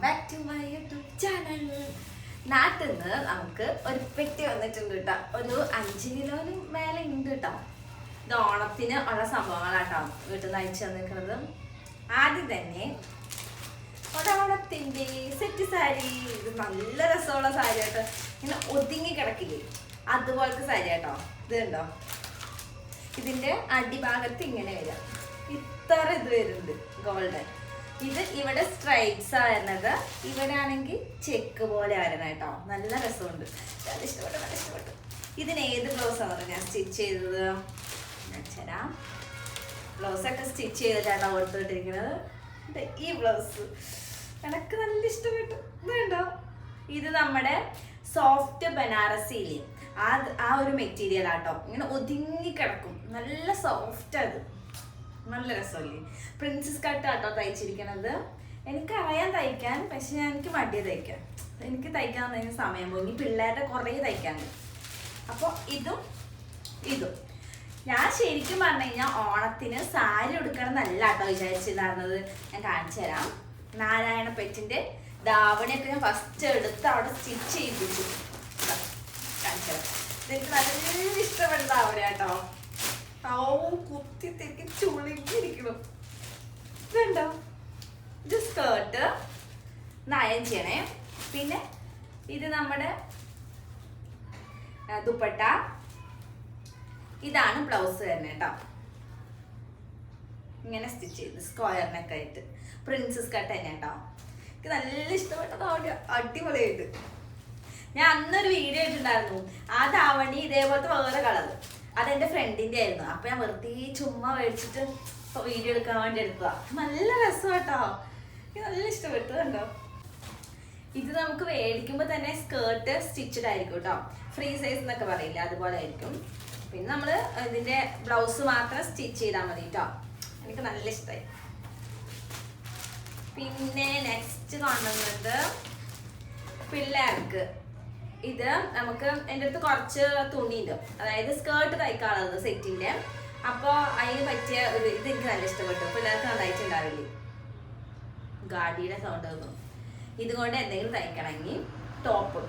Back to my YouTube channel. നാട്ടിൽ നിന്ന് നമുക്ക് ഒരു പെട്ടി വന്നിട്ടുണ്ട് കേട്ടോ. ഒരു 5 കിലോന് മേലെ ഉണ്ട് കേട്ടോ. ഇത് ഓണത്തിന് ഉള്ള സംഭവങ്ങളാട്ടോ വീട്ടിൽ നിന്ന് അയച്ചു തന്നിരിക്കുന്നത്. ആദ്യം തന്നെ ഓണത്തിന്റെ സെറ്റ് സാരി. ഇത് നല്ല രസമുള്ള സാരി കേട്ടോ. ഇങ്ങനെ ഒതുങ്ങി കിടക്കില്ലേ അതുപോലത്തെ സാരി കേട്ടോ. ഇത് കണ്ടോ, ഇതിന്റെ അടിഭാഗത്ത് ഇങ്ങനെ വരാം. ഇത്ര ഇത് വരുന്നുണ്ട് ഗോൾഡൻ. ഇത് ഇവിടെ സ്ട്രൈപ്സ് വരുന്നത്, ഇവിടെ ആണെങ്കിൽ ചെക്ക് പോലെ വരണം കേട്ടോ. നല്ല രസമുണ്ട്, നല്ല ഇഷ്ടപ്പെട്ടു, നല്ല ഇഷ്ടപ്പെട്ടു. ഇതിന് ഏത് ബ്ലൗസാണ് ഞാൻ സ്റ്റിച്ച് ചെയ്തത് വെച്ചാൽ ബ്ലൗസൊക്കെ സ്റ്റിച്ച് ചെയ്തിട്ടാണ് കൊടുത്തിട്ടിരിക്കുന്നത്. ഈ ബ്ലൗസ് എനിക്ക് നല്ല ഇഷ്ടപ്പെട്ടു. ഇത് കണ്ടോ, ഇത് നമ്മുടെ സോഫ്റ്റ് ബനാറസിയില്ലേ ആ ഒരു മെറ്റീരിയൽ ആട്ടോ. ഇങ്ങനെ ഒതുങ്ങി കിടക്കും, നല്ല സോഫ്റ്റ്. അത് നല്ല രസമല്ലേ. പ്രിൻസസ് കട്ട് ആട്ടോ തയ്ച്ചിരിക്കണത്. എനിക്കറിയാൻ തയ്ക്കാൻ, പക്ഷെ എനിക്ക് മടിയ തയ്ക്കാൻ. എനിക്ക് തയ്ക്കാൻ തന്നെ സമയം പോയി. പിള്ളേരുടെ കുറേ തയ്ക്കാനുണ്ട്. അപ്പോൾ ഇതും ഞാൻ ശരിക്കും പറഞ്ഞു കഴിഞ്ഞാൽ ഓണത്തിന് സാരി ഉടുക്കണം എന്നല്ല കേട്ടോ വിചാരിച്ചിരുന്നത്. ഞാൻ കാണിച്ചു തരാം. നാരായണ പെറ്റിന്റെ ധാവണിയൊക്കെ ഞാൻ ഫസ്റ്റ് എടുത്ത് അവിടെ സ്റ്റിച്ച് ചെയ്യിപ്പിച്ചു. കാണിച്ചു തരാം. എനിക്ക് നല്ല ഇഷ്ടപ്പെട്ട ധാവണ കേട്ടോ. കുത്തി തെറ്റി ചുളുങ്ങിയിരിക്കണം. ഇതുണ്ടോ, ഇത് സ്കേർട്ട് നയം ചെയ്യണേ. പിന്നെ ഇത് നമ്മുടെ ദുപ്പട്ട. ഇതാണ് ബ്ലൗസ് തന്നെ കേട്ടോ. ഇങ്ങനെ സ്റ്റിച്ച് ചെയ്ത് സ്ക്വയർ നെക്ക് ആയിട്ട് പ്രിൻസസ് കട്ട് തന്നെ കേട്ടോ. എനിക്ക് നല്ല ഇഷ്ടപ്പെട്ടത്. അടിപൊളിയായിട്ട് ഞാൻ അന്നൊരു വീഡിയോ ഇട്ടിട്ടുണ്ടായിരുന്നു. ആ ധാവണി ഇതേപോലത്തെ വേറെ കളർ, അതെന്റെ ഫ്രണ്ടിന്റെ ആയിരുന്നു. അപ്പൊ ഞാൻ വെറുതെ ചുമ്മാ മേടിച്ചിട്ട് വീഡിയോ എടുക്കാൻ വേണ്ടി എടുത്തതാ. നല്ല രസം കേട്ടോ, എനിക്ക് നല്ല ഇഷ്ടപ്പെട്ടു. കണ്ടോ, ഇത് നമുക്ക് മേടിക്കുമ്പോ തന്നെ സ്കേർട്ട് സ്റ്റിച്ചഡ് ആയിരിക്കും കേട്ടോ. ഫ്രീ സൈസ് എന്നൊക്കെ പറയില്ല, അതുപോലെ ആയിരിക്കും. പിന്നെ നമ്മള് ഇതിന്റെ ബ്ലൗസ് മാത്രം സ്റ്റിച്ച് ചെയ്താൽ മതി കേട്ടോ. എനിക്ക് നല്ല ഇഷ്ടമായി. പിന്നെ നെക്സ്റ്റ് കാണുന്നത് പിള്ളേർക്ക്. ഇത് നമുക്ക് എൻ്റെ അടുത്ത് കുറച്ച് തുണിയുണ്ട്, അതായത് സ്കേർട്ട് തയ്ക്കാനുള്ളത് സെറ്റിന്റെ. അപ്പോൾ അതിന് പറ്റിയ ഒരു ഇത് എനിക്ക് നല്ല ഇഷ്ടപ്പെട്ടു. പിള്ളേർക്ക് നന്നായിട്ടുണ്ടാവില്ലേ, ഗാഡിയുടെ സൗണ്ട് തോന്നും. ഇതുകൊണ്ട് എന്തെങ്കിലും തയ്ക്കണമെങ്കിൽ ടോപ്പ്,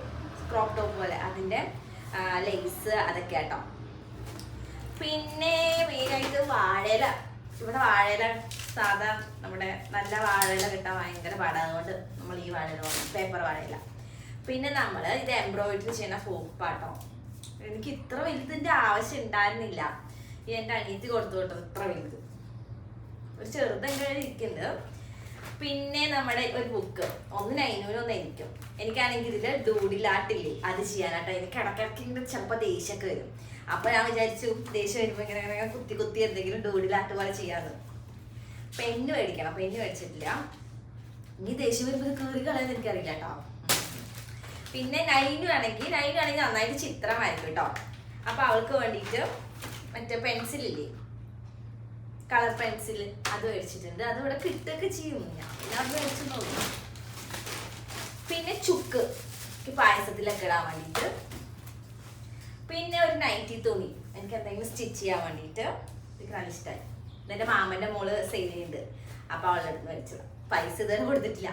ക്രോപ്പ് ടോപ്പ് പോലെ, അതിൻ്റെ ലേസ് അതൊക്കെ കേട്ടോ. പിന്നെ മെയിനായിട്ട് വാഴയില. ഇവിടെ വാഴയില സാധാ നമ്മുടെ നല്ല വാഴയില കിട്ടാൻ ഭയങ്കര പാടാണ്. അതുകൊണ്ട് നമ്മൾ ഈ വാഴയില, പേപ്പർ വാഴയില. പിന്നെ നമ്മൾ ഇത് എംബ്രോയിഡറി ചെയ്യുന്ന ഫോപ്പാട്ടോ. എനിക്ക് ഇത്ര വലുതിന്റെ ആവശ്യം ഉണ്ടായിരുന്നില്ല. എൻ്റെ അനിയത്തി കൊടുത്തു കേട്ടോ ഇത്ര വലുത്. ഒരു ചെറുതെൻ്റെ ഇരിക്കുന്നുണ്ട്. പിന്നെ നമ്മുടെ ഒരു ബുക്ക്, ഒന്ന് 900 ഒന്ന് എനിക്കും. എനിക്കാണെങ്കിൽ ഇതിൽ ഡൂഡിലാട്ടില്ലേ അത് ചെയ്യാനാട്ടോ. എനിക്ക് ഇടയ്ക്കിടയ്ക്ക് ചിലപ്പോൾ ദേഷ്യമൊക്കെ വരും. അപ്പൊ ഞാൻ വിചാരിച്ചു ദേഷ്യം വരുമ്പോൾ ഇങ്ങനെ കുത്തി കുത്തി എന്തെങ്കിലും ഡൂഡിലാട്ട് പോലെ ചെയ്യാന്ന്. പെണ്ണ് മേടിക്കണം, പെണ്ണ് മേടിച്ചിട്ടില്ല. ഇനി ദേഷ്യം വരുമ്പോൾ കീറി കളയാൻ എനിക്കറിയില്ല കേട്ടോ. പിന്നെ നൈനു ആണെങ്കിൽ നന്നായിട്ട് ചിത്രമായിരിക്കും കേട്ടോ. അപ്പൊ അവൾക്ക് വേണ്ടിയിട്ട് മറ്റേ പെൻസിലില്ലേ, കളർ പെൻസിൽ, അത് മേടിച്ചിട്ടുണ്ട്. അത് ഇവിടെ കിട്ടുകയൊക്കെ ചെയ്യും. ഞാൻ അത് മേടിച്ചു നോക്കും. പിന്നെ ചുക്ക് പായസത്തിലൊക്കെ ഇടാൻ വേണ്ടിയിട്ട്. പിന്നെ ഒരു നൈറ്റി തുണി എനിക്ക് എന്തെങ്കിലും സ്റ്റിച്ച് ചെയ്യാൻ വേണ്ടിയിട്ട്. എനിക്ക് നല്ല ഇഷ്ടമായി. ഇതെന്റെ മാമന്റെ മോള് സെയിൽ ചെയ്യുന്നുണ്ട്. അപ്പൊ അവളുടെ അടുത്ത് മേടിച്ചത്. പൈസ ഇതുവരെ കൊടുത്തിട്ടില്ല.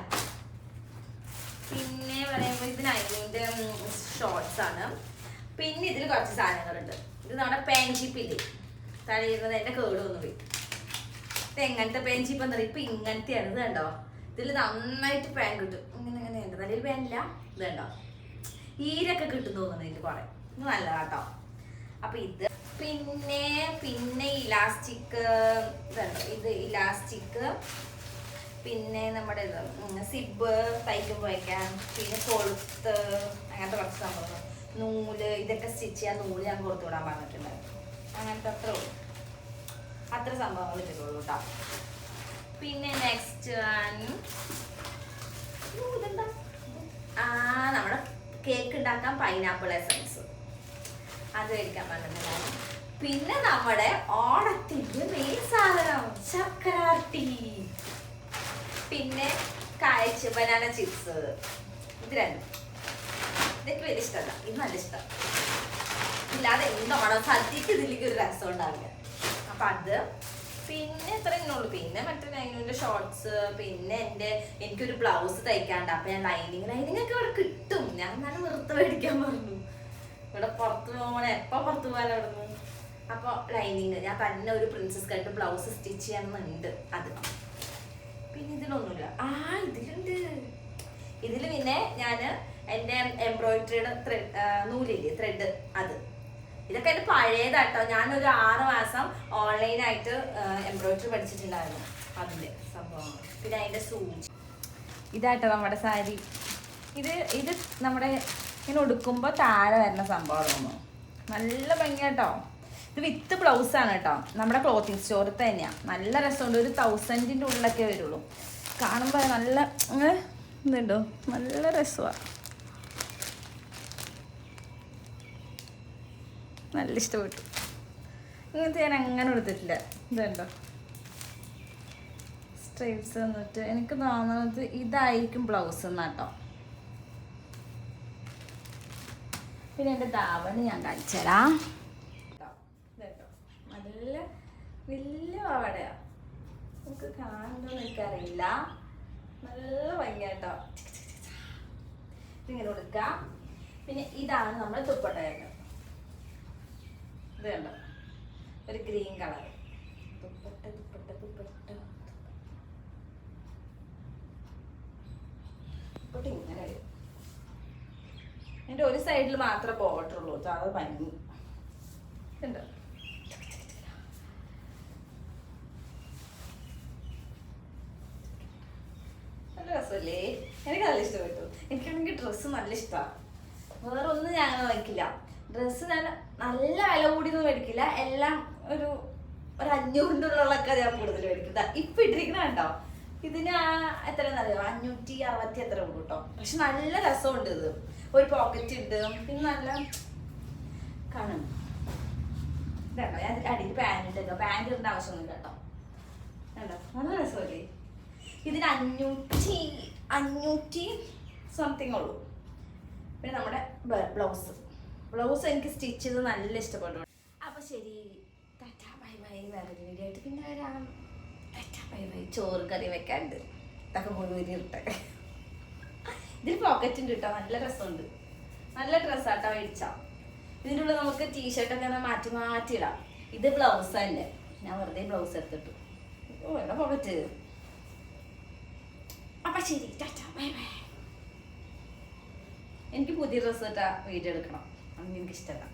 പിന്നെ പറയുമ്പോൾ ഇത് നൈനിന്റെ ഷോർട്സ് ആണ്. പിന്നെ ഇതിൽ കുറച്ച് സാധനങ്ങളുണ്ട്. ഇത് നമ്മുടെ പേൻചീപ്പില്ലേ തലയിരുന്നത്, എന്റെ കേടൊന്നും പോയി. ഇത് എങ്ങനത്തെ പേൻചീപ്പ് എന്താ പറയുക, ഇപ്പൊ ഇങ്ങനത്തെയാണ്. ഇത് കണ്ടോ, ഇതിൽ നന്നായിട്ട് പാൻ കിട്ടും. ഇങ്ങനെ ഉണ്ട്. നല്ലൊരു പാനില്ല. ഇത് കണ്ടോ, ഈരൊക്കെ കിട്ടും തോന്നുന്നു ഇതിൽ കുറെ. ഇത് നല്ലതാട്ടോ. അപ്പൊ ഇത് പിന്നെ ഇലാസ്റ്റിക്. ഇതുണ്ടോ, ഇത് ഇലാസ്റ്റിക്. പിന്നെ നമ്മുടെ ഇത് സിബ് തയ്ക്കുമ്പോൾ വയ്ക്കാൻ. പിന്നെ കൊളുത്ത്, അങ്ങനത്തെ കുറച്ച് സംഭവങ്ങൾ. നൂല്, ഇതൊക്കെ സ്റ്റിച്ച് ചെയ്യാൻ നൂല് ഞാൻ കൊടുത്തു വിടാൻ പറഞ്ഞിട്ടുണ്ടായിരുന്നു. അങ്ങനത്തെ അത്ര സംഭവങ്ങൾ ഇട്ടുള്ളൂ കേട്ടോ. പിന്നെ നെക്സ്റ്റ് നമ്മുടെ കേക്ക് ഉണ്ടാക്കാൻ പൈനാപ്പിൾ എസൻസ്, അത് കഴിക്കാൻ പറഞ്ഞിട്ടുണ്ടായിരുന്നു. പിന്നെ നമ്മുടെ ഓണത്തിന്റെ മെയിൻ സാധനം ശർക്കരാട്ടി. പിന്നെ കായ്ച്ച ബനാന ചിപ്സ്. ഇത് രണ്ടും ഇതൊക്കെ വലിയ ഇഷ്ടമല്ല. ഇത് നല്ല ഇഷ്ടം. ഇല്ലാതെ എന്തോണം സദ്യക്ക് ഇതിലേക്ക് ഒരു രസം ഉണ്ടാവില്ല. അപ്പൊ അത് പിന്നെ ഇത്രയേ ഉള്ളൂ. പിന്നെ മറ്റേ ലൈനിങ്ങിന്റെ ഷോർട്സ്, പിന്നെ എനിക്കൊരു ബ്ലൗസ് തയ്ക്കാണ്ട്. അപ്പൊ ഞാൻ ലൈനിങ് ഒക്കെ ഇവിടെ കിട്ടും. ഞാൻ നല്ല വെറുതെ മേടിക്കാൻ പറഞ്ഞു. ഇവിടെ പുറത്ത് പോകണേ, എപ്പോ പുറത്ത് പോകാൻ അവിടെ നിന്ന്. അപ്പൊ ലൈനിങ് ഞാൻ തന്നെ ഒരു പ്രിൻസസ് കട്ട് ബ്ലൗസ് സ്റ്റിച്ച് ചെയ്യണമെന്നുണ്ട്. അത് പിന്നെ ഇതിലൊന്നുമില്ല. ഇതിലുണ്ട്. ഇതില് പിന്നെ ഞാൻ എൻ്റെ എംബ്രോയിഡറിയുടെ നൂലില്ലേ, ത്രെഡ്, അത് ഇതൊക്കെ എൻ്റെ പഴയതാട്ടോ. ഞാനൊരു 6 മാസം ഓൺലൈനായിട്ട് എംബ്രോയിഡറി പഠിച്ചിട്ടുണ്ടായിരുന്നു. അതിൻ്റെ സംഭവങ്ങൾ. പിന്നെ അതിൻ്റെ സൂചി ഇതാട്ടോ നമ്മുടെ സാരി. ഇത് നമ്മുടെ ഇങ്ങനെ ഉടുക്കുമ്പോൾ താഴെ വരുന്ന സംഭവം തോന്നുന്നു. നല്ല ഭംഗിയാട്ടോ. ഇത് വിത്ത് ബ്ലൗസാണ് കേട്ടോ. നമ്മുടെ ക്ലോത്തിങ് സ്റ്റോറിൽ തന്നെയാണ്. നല്ല രസമുണ്ട്. ഒരു 1000-ൻ്റെ ഉള്ളിലൊക്കെ വരുള്ളൂ. കാണുമ്പോൾ നല്ല ഇതുണ്ടോ, നല്ല രസമാണ്. നല്ല ഇഷ്ടപ്പെട്ടു. ഇങ്ങനത്തെ ഞാൻ അങ്ങനെ എടുത്തിട്ടില്ല. ഇതുണ്ടോ സ്ട്രൈപ്സ് വന്നിട്ട് എനിക്ക് തോന്നുന്നത് ഇതായിരിക്കും ബ്ലൗസ് എന്നാട്ടോ. പിന്നെ എൻ്റെ ധാവണി ഞാൻ കാണിച്ചു തരാം. ഇതുണ്ടോ നല്ല വലിയ പാവാടയാണ്. നമുക്ക് കാണുന്നതെന്ന് എനിക്കറിയില്ല. നല്ല ഭംഗിയാട്ടോ. ഇതിങ്ങനെ കൊടുക്കാം. പിന്നെ ഇതാണ് നമ്മൾ ദുപ്പട്ട വരുന്നത്. ഇത് കണ്ടോ, ഒരു ഗ്രീൻ കളർ ദുപ്പട്ട. ഇങ്ങനെ വരും. എൻ്റെ ഒരു സൈഡിൽ മാത്രമേ ബോർഡറുള്ളൂ. അത് ഭംഗി ഉണ്ടോ. നല്ല രസമല്ലേ? എനിക്ക് നല്ല ഇഷ്ടപ്പെട്ടു. എനിക്കാണെങ്കിൽ ഡ്രസ്സ് നല്ല ഇഷ്ടമാണ്. വേറെ ഒന്നും ഞാൻ അങ്ങനെ വയ്ക്കില്ല. ഡ്രസ്സ് ഞാൻ നല്ല വില കൂടിയൊന്നും മേടിക്കില്ല. എല്ലാം ഒരു 500-നുള്ളൊക്കെ ഞാൻ കൂടുതൽ മേടിക്കും. ഇപ്പം ഇട്ടിരിക്കണ കേട്ടോ. ഇതിന് എത്രയെന്നറിയോ, 560 എത്ര ഉണ്ട് കേട്ടോ. പക്ഷെ നല്ല രസമുണ്ട്. ഇത് ഒരു പോക്കറ്റ് ഉണ്ട്. പിന്നെ നല്ല കാണും. ഇതാണോ, ഞാൻ അടിയിൽ പാൻറ് ഇട്ടോ. പാൻറ് ഇടേണ്ട ആവശ്യമൊന്നുമില്ല കേട്ടോ. കണ്ടോ, നല്ല രസമല്ലേ? ഇതിന് 500 സംതിങ് ഉള്ളൂ. പിന്നെ നമ്മുടെ ബ്ലൗസ് എനിക്ക് സ്റ്റിച്ച് ചെയ്ത് നല്ല ഇഷ്ടപ്പെട്ടു. അപ്പൊ ശരി, ടാറ്റാ ബൈ ബൈ. വേറൊരു വീഡിയോ ആയിട്ട് പിന്നെ വരാം. Tata bye bye. ചോറ് കറി വെക്കാണ്ട് ഇതൊക്കെ മുഴുവൻ ഇട്ടെ. ഇതിൽ പോക്കറ്റ് ഉണ്ട് കേട്ടോ. നല്ല രസമുണ്ട്. നല്ല ഡ്രസ്സാട്ടോ മേടിച്ചാ. ഇതിൻ്റെ ഉള്ളിൽ നമുക്ക് ടീഷർട്ടൊക്കെ മാറ്റി ഇടാം. ഇത് ബ്ലൗസ് തന്നെ. ഞാൻ വെറുതെ ബ്ലൗസ് എടുത്തിട്ടു. എവിടെ പോക്കറ്റ്. അപ്പൊ ശരി, ടാറ്റാ ബൈ ബൈ. എനിക്ക് പുതിയ ഡ്രസ്സ് ഇട്ടാ വീഡിയോ എടുക്കണം. അതൊന്നും എനിക്കിഷ്ടമല്ല.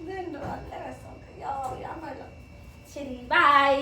ഇത് കണ്ടോ, നല്ല രസമുണ്ട്. ശരി, ബൈ.